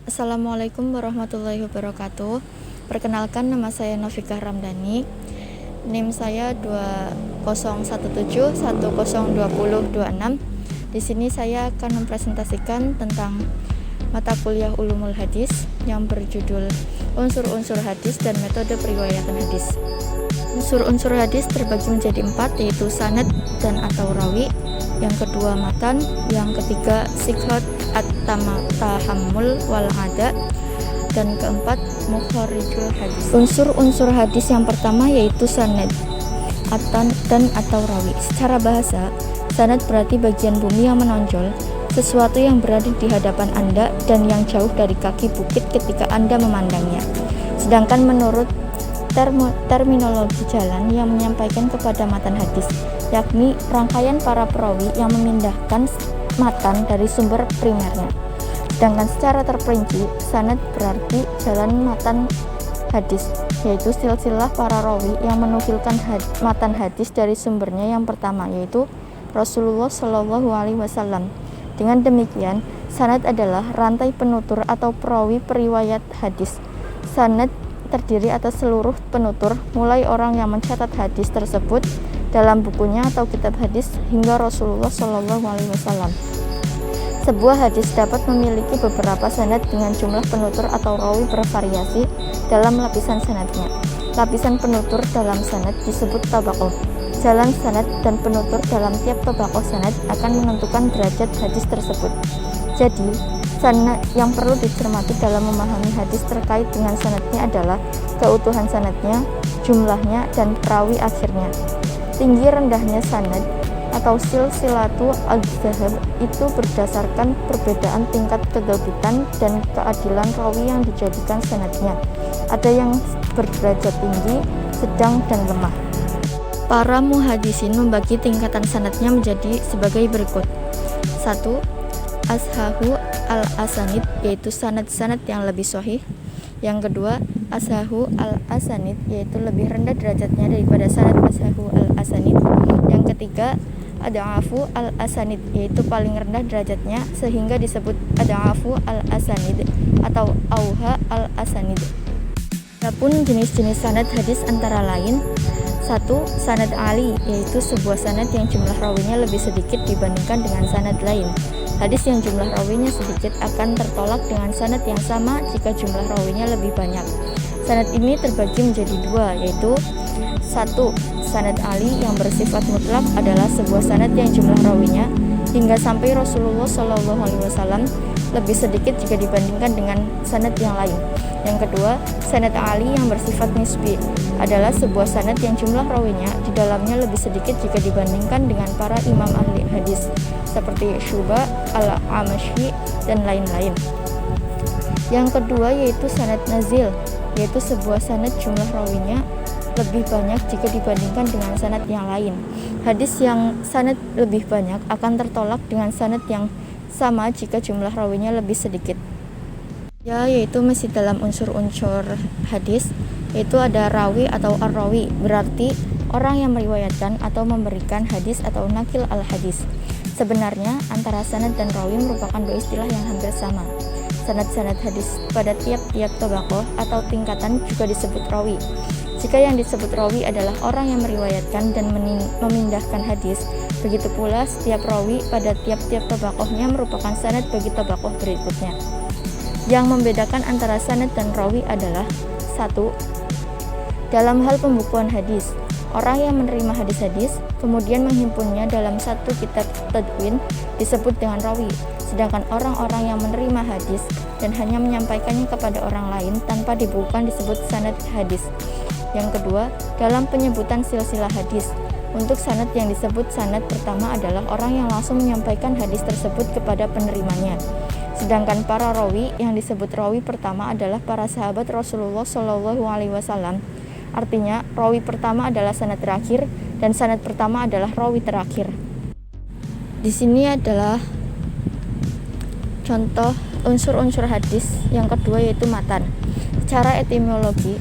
Assalamualaikum warahmatullahi wabarakatuh. Perkenalkan, nama saya Novikah Ramdhani. NIM saya 2017102026. Di sini saya akan mempresentasikan tentang mata kuliah Ulumul Hadis yang berjudul Unsur-unsur hadis dan metode periwayatan hadis. Unsur-unsur hadis terbagi menjadi 4, yaitu sanad dan atau rawi, yang kedua matan, yang ketiga sighot at-tahammul wal ada, dan keempat mukharijul hadis. Unsur-unsur hadis yang pertama yaitu sanad dan atau rawi. Secara bahasa, sanad berarti bagian bumi yang menonjol, sesuatu yang berada di hadapan Anda dan yang jauh dari kaki bukit ketika Anda memandangnya. Sedangkan menurut terminologi jalan yang menyampaikan kepada matan hadis, yakni rangkaian para perawi yang memindahkan matan dari sumber primernya. Sedangkan secara terperinci, sanad berarti jalan matan hadis, yaitu silsilah para rawi yang menukilkan matan hadis dari sumbernya yang pertama, yaitu Rasulullah Shallallahu Alaihi Wasallam. Dengan demikian, sanad adalah rantai penutur atau perawi periwayat hadis. Sanad terdiri atas seluruh penutur, mulai orang yang mencatat hadis tersebut dalam bukunya atau kitab hadis hingga Rasulullah Shallallahu Alaihi Wasallam. Sebuah hadis dapat memiliki beberapa sanad dengan jumlah penutur atau rawi bervariasi dalam lapisan sanadnya. Lapisan penutur dalam sanad disebut tabaqoh. Jalan sanad dan penutur dalam tiap tabaqoh sanad akan menentukan derajat hadis tersebut. Jadi, sanad yang perlu dicermati dalam memahami hadis terkait dengan sanadnya adalah keutuhan sanadnya, jumlahnya, dan perawi akhirnya. Tinggi rendahnya sanad atau silsilatu al-dzahab itu berdasarkan perbedaan tingkat kedobitan dan keadilan rawi yang dijadikan sanadnya. Ada yang berderajat tinggi, sedang, dan lemah. Para muhadisin membagi tingkatan sanadnya menjadi sebagai berikut. 1. Ashahu al-asanid, yaitu sanad-sanad yang lebih sahih. Yang kedua, ashahu al-asanid, yaitu lebih rendah derajatnya daripada sanad ashahu al-asanid. Yang ketiga, ad'afu al-asanid, yaitu paling rendah derajatnya sehingga disebut ad'afu al-asanid atau auha al-asanid. Adapun jenis-jenis sanad hadis antara lain: 1. Sanad ali, yaitu sebuah sanad yang jumlah rawinya lebih sedikit dibandingkan dengan sanad lain. Hadis yang jumlah rawinya sedikit akan tertolak dengan sanad yang sama jika jumlah rawinya lebih banyak. Sanad ini terbagi menjadi dua, yaitu 1. Sanad ali yang bersifat mutlak adalah sebuah sanad yang jumlah rawinya hingga sampai Rasulullah Shallallahu Alaihi Wasallam lebih sedikit jika dibandingkan dengan sanad yang lain. Yang kedua, sanad ali yang bersifat nisbi adalah sebuah sanad yang jumlah rawinya di dalamnya lebih sedikit jika dibandingkan dengan para imam ahli hadis seperti Syu'bah, al-Amashi, dan lain-lain. Yang kedua yaitu sanad nazil, yaitu sebuah sanad jumlah rawinya lebih banyak jika dibandingkan dengan sanad yang lain. Hadis yang sanad lebih banyak akan tertolak dengan sanad yang sama jika jumlah rawinya lebih sedikit. Yaitu masih dalam unsur-unsur hadis, yaitu ada rawi atau ar-rawi, berarti orang yang meriwayatkan atau memberikan hadis atau nakil al-hadis. Sebenarnya antara sanad dan rawi merupakan dua istilah yang hampir sama. Sanad-sanad hadis pada tiap-tiap tabaqoh atau tingkatan juga disebut rawi. Jika yang disebut rawi adalah orang yang meriwayatkan dan memindahkan hadis, begitu pula setiap rawi pada tiap-tiap tabaqohnya merupakan sanad bagi tabaqoh berikutnya. Yang membedakan antara sanad dan rawi adalah: 1. Dalam hal pembukuan hadis, orang yang menerima hadis-hadis kemudian menghimpunnya dalam satu kitab tadwin disebut dengan rawi, sedangkan orang-orang yang menerima hadis dan hanya menyampaikannya kepada orang lain tanpa dibukukan disebut sanad hadis. Yang kedua, dalam penyebutan silsilah hadis, untuk sanad yang disebut sanad pertama adalah orang yang langsung menyampaikan hadis tersebut kepada penerimanya. Sedangkan para rawi yang disebut rawi pertama adalah para sahabat Rasulullah Shallallahu Alaihi Wasallam. Artinya, rawi pertama adalah sanad terakhir dan sanad pertama adalah rawi terakhir. Di sini adalah contoh unsur-unsur hadis yang kedua, yaitu matan. Secara etimologi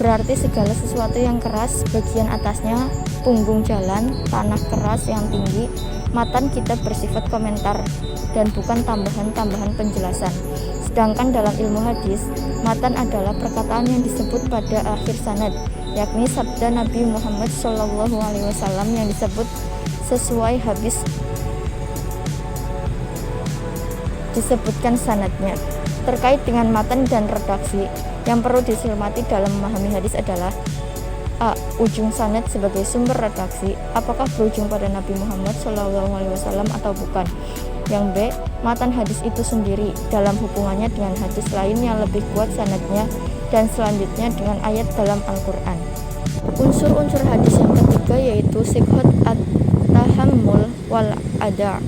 berarti segala sesuatu yang keras bagian atasnya punggung jalan, tanah keras yang tinggi. Matan kitab bersifat komentar dan bukan tambahan-tambahan penjelasan. Sedangkan dalam ilmu hadis, matan adalah perkataan yang disebut pada akhir sanad, yakni sabda Nabi Muhammad SAW yang disebut sesuai habis disebutkan sanadnya. Terkait dengan matan dan redaksi, yang perlu dicermati dalam memahami hadis adalah: A. Ujung sanad sebagai sumber redaksi, apakah berujung pada Nabi Muhammad SAW atau bukan. Yang B. Matan hadis itu sendiri dalam hubungannya dengan hadis lain yang lebih kuat sanadnya, dan selanjutnya dengan ayat dalam Al-Quran. Unsur-unsur hadis yang ketiga yaitu sihhat at-tahammul wal ada'.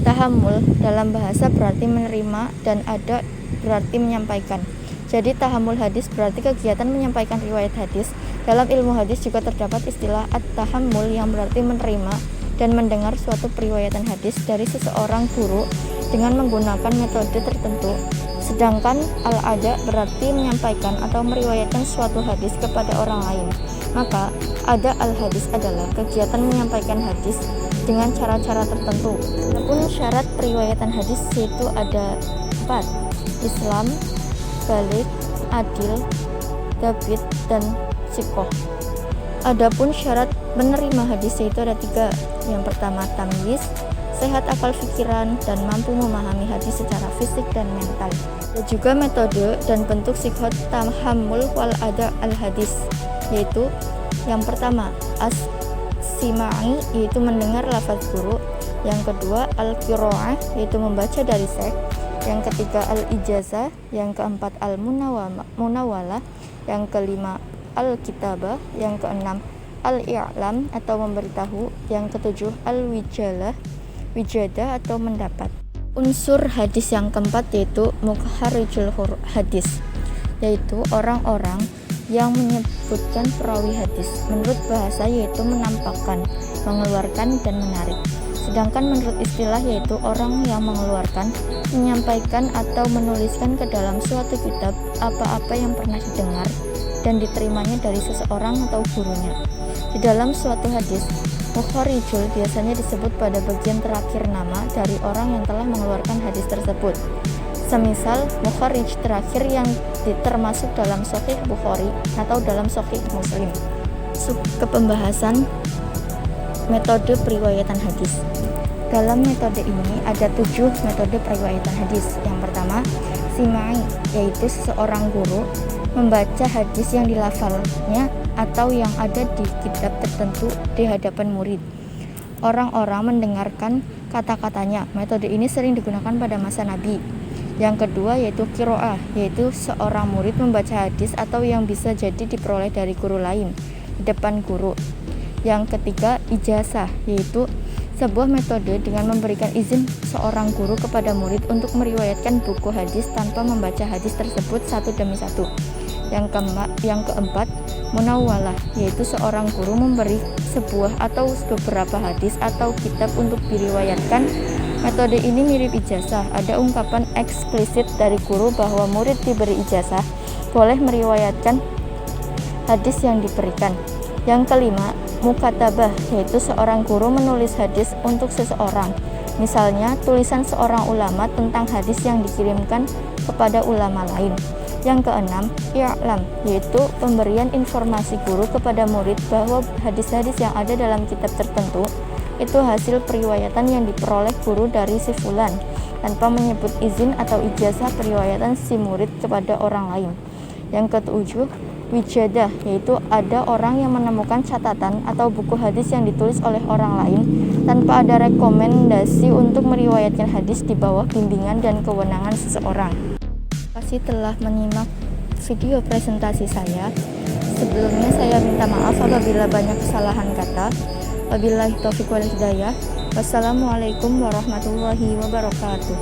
Tahammul dalam bahasa berarti menerima dan ada berarti menyampaikan. Jadi tahammul hadis berarti kegiatan menyampaikan riwayat hadis. Dalam ilmu hadis juga terdapat istilah at-tahammul yang berarti menerima dan mendengar suatu periwayatan hadis dari seseorang guru dengan menggunakan metode tertentu. Sedangkan al-ada berarti menyampaikan atau meriwayatkan suatu hadis kepada orang lain. Maka ada al-hadis adalah kegiatan menyampaikan hadis dengan cara-cara tertentu. Adapun syarat periwayatan hadis yaitu ada 4: Islam, balik, adil, dabit, dan sikoh. Adapun syarat menerima hadis yaitu ada 3. Yang pertama tamyiz, sehat akal pikiran dan mampu memahami hadis secara fisik dan mental. Ada juga metode dan bentuk sihhat tahammul wal ada al hadis, yaitu yang pertama as-simai, yaitu mendengar lafaz guru. Yang kedua al-qiraah, yaitu membaca dari syekh. Yang ketiga al-ijazah. Yang keempat al-munawalah. Yang kelima al-kitabah. Yang keenam al-i'lam atau memberitahu. Yang ketujuh al-wijadah atau mendapat. Unsur hadis yang keempat yaitu mukharijul hadis, yaitu orang-orang yang menyebutkan perawi hadis. Menurut bahasa yaitu menampakkan, mengeluarkan, dan menarik. Sedangkan menurut istilah yaitu orang yang mengeluarkan, menyampaikan atau menuliskan ke dalam suatu kitab apa-apa yang pernah didengar dan diterimanya dari seseorang atau gurunya. Di dalam suatu hadis, mukharijul biasanya disebut pada bagian terakhir nama dari orang yang telah mengeluarkan hadis tersebut. Semisal mukharij terakhir yang termasuk dalam Sahih Bukhari atau dalam Sahih Muslim. Ke pembahasan metode periwayatan hadis. Dalam metode ini ada 7 metode periwayatan hadis. Yang pertama, simai, yaitu seseorang guru membaca hadis yang dilafalnya atau yang ada di kitab tertentu di hadapan murid. Orang-orang mendengarkan kata-katanya. Metode ini sering digunakan pada masa Nabi. Yang kedua yaitu qiraah, yaitu seorang murid membaca hadis atau yang bisa jadi diperoleh dari guru lain di depan guru. Yang ketiga ijazah, yaitu sebuah metode dengan memberikan izin seorang guru kepada murid untuk meriwayatkan buku hadis tanpa membaca hadis tersebut satu demi satu. Yang keempat munawalah, yaitu seorang guru memberi sebuah atau beberapa hadis atau kitab untuk diriwayatkan. Metode ini mirip ijazah. Ada ungkapan eksplisit dari guru bahwa murid diberi ijazah boleh meriwayatkan hadis yang diberikan. Yang kelima, mukatabah, yaitu seorang guru menulis hadis untuk seseorang. Misalnya, tulisan seorang ulama tentang hadis yang dikirimkan kepada ulama lain. Yang keenam, i'lam, yaitu pemberian informasi guru kepada murid bahwa hadis-hadis yang ada dalam kitab tertentu itu hasil periwayatan yang diperoleh guru dari si fulan tanpa menyebut izin atau ijazah periwayatan si murid kepada orang lain. Yang ketujuh, wijadah, yaitu ada orang yang menemukan catatan atau buku hadis yang ditulis oleh orang lain tanpa ada rekomendasi untuk meriwayatkan hadis di bawah bimbingan dan kewenangan seseorang. Terima kasih telah menyimak video presentasi saya. Sebelumnya saya minta maaf apabila banyak kesalahan kata. Wabillahi taufiq wal hidayah. Wassalamualaikum warahmatullahi wabarakatuh.